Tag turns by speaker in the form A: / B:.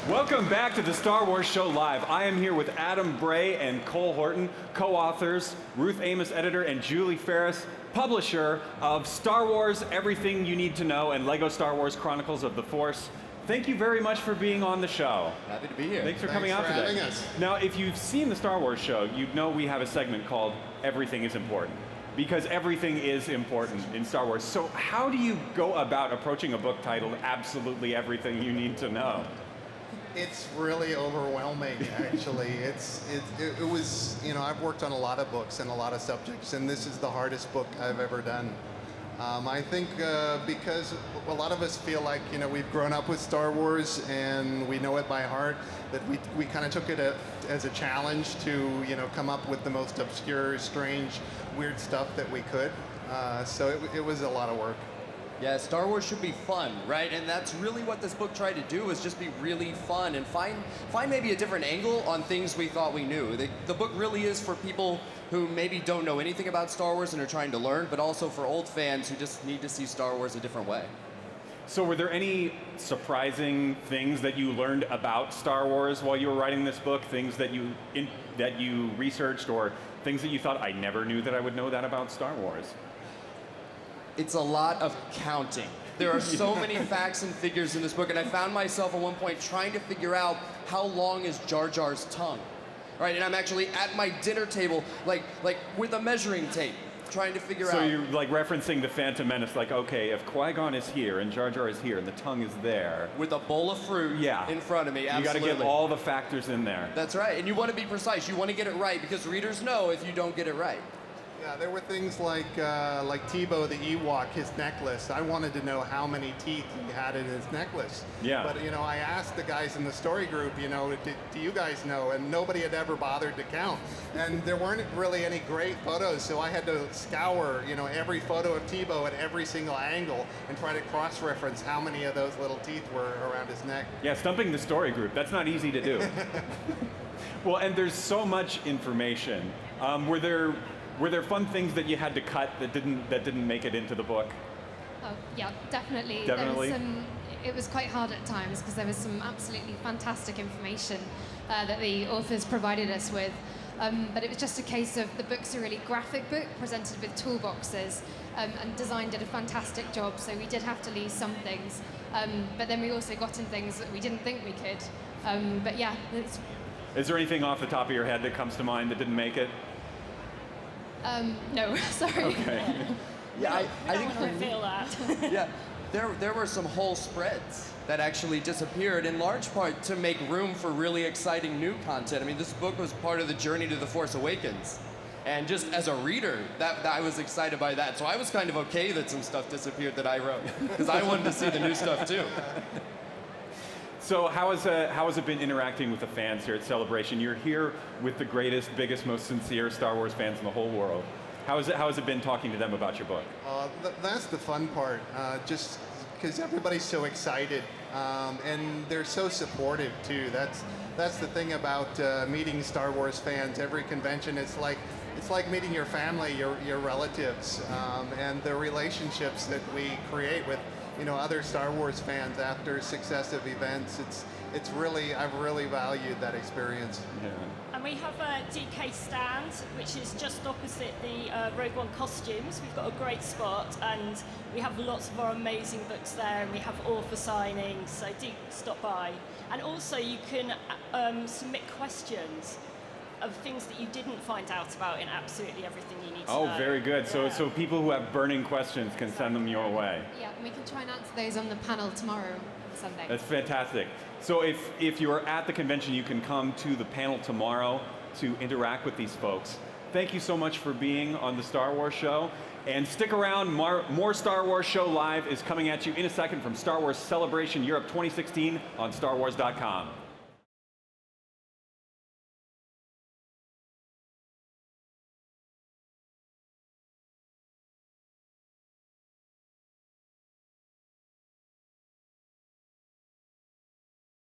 A: Welcome back to the Star Wars Show Live. I am here with Adam Bray and Cole Horton, co-authors, Ruth Amos, editor, and Julie Ferris, publisher of Star Wars Everything You Need to Know and Lego Star Wars Chronicles of the Force. Thank you very much for being on the show.
B: Happy to be here.
A: Thanks for coming out today.
C: Having us.
A: Now, if you've seen the Star Wars show, you'd know we have a segment called Everything is Important, because everything is important in Star Wars. So how do you go about approaching a book titled Absolutely Everything You Need to Know?
C: It's really overwhelming, actually. It was, I've worked on a lot of books and a lot of subjects, and this is the hardest book I've ever done. I think because a lot of us feel like, we've grown up with Star Wars and we know it by heart, that we kind of took it as a challenge to, come up with the most obscure, strange, weird stuff that we could. So it was a lot of work.
B: Yeah, Star Wars should be fun, right? And that's really what this book tried to do, is just be really fun and find maybe a different angle on things we thought we knew. The book really is for people who maybe don't know anything about Star Wars and are trying to learn, but also for old fans who just need to see Star Wars a different way.
A: So were there any surprising things that you learned about Star Wars while you were writing this book? Things that you researched, or things that you thought, I never knew that I would know that about Star Wars?
B: It's a lot of counting. There are so many facts and figures in this book, and I found myself at one point trying to figure out how long is Jar Jar's tongue. Right, and I'm actually at my dinner table, like with a measuring tape, trying to figure out.
A: So you're like referencing the Phantom Menace, like, okay, if Qui-Gon is here and Jar Jar is here and the tongue is there.
B: With a bowl of fruit in front of me, absolutely.
A: You got to get all the factors in there.
B: That's right, and you want to be precise. You want to get it right, because readers know if you don't get it right.
C: Yeah, there were things like Teebo the Ewok, his necklace. I wanted to know how many teeth he had in his necklace.
A: Yeah.
C: But I asked the guys in the story group, do you guys know? And nobody had ever bothered to count. And there weren't really any great photos, so I had to scour, every photo of Teebo at every single angle and try to cross-reference how many of those little teeth were around his neck.
A: Yeah, stumping the story group, that's not easy to do. Well, and there's so much information. Were there fun things that you had to cut that didn't make it into the book?
D: Oh, yeah, definitely.
A: Definitely.
D: It was quite hard at times because there was some absolutely fantastic information that the authors provided us with. But it was just a case of the book's a really graphic book presented with toolboxes, and design did a fantastic job, so we did have to leave some things. But then we also got in things that we didn't think we could. But yeah.
A: Is there anything off the top of your head that comes to mind that didn't make it?
D: No, sorry.
A: Okay.
B: Yeah, I
E: don't
B: think
E: want to feel that.
B: yeah, there were some whole spreads that actually disappeared, in large part to make room for really exciting new content. I mean, this book was part of the journey to The Force Awakens. And just as a reader, that I was excited by that. So I was kind of okay that some stuff disappeared that I wrote, because I wanted to see the new stuff too.
A: So how has it been interacting with the fans here at Celebration? You're here with the greatest, biggest, most sincere Star Wars fans in the whole world. How has it been talking to them about your book?
C: That's the fun part, just because everybody's so excited, and they're so supportive too. That's the thing about meeting Star Wars fans. Every convention, it's like meeting your family, your relatives, and the relationships that we create with other Star Wars fans after successive events. I've really valued that experience.
A: Yeah.
E: And we have a DK stand, which is just opposite the Rogue One costumes. We've got a great spot, and we have lots of our amazing books there, and we have author signings, so do stop by. And also you can submit questions of things that you didn't find out about in absolutely everything you need to know.
A: Oh, very good.
E: Yeah.
A: So people who have burning questions can send them your way.
D: Yeah, and we can try and answer those on the panel tomorrow on Sunday.
A: That's fantastic. So if you're at the convention, you can come to the panel tomorrow to interact with these folks. Thank you so much for being on the Star Wars Show. And stick around, more Star Wars Show Live is coming at you in a second from Star Wars Celebration Europe 2016 on StarWars.com.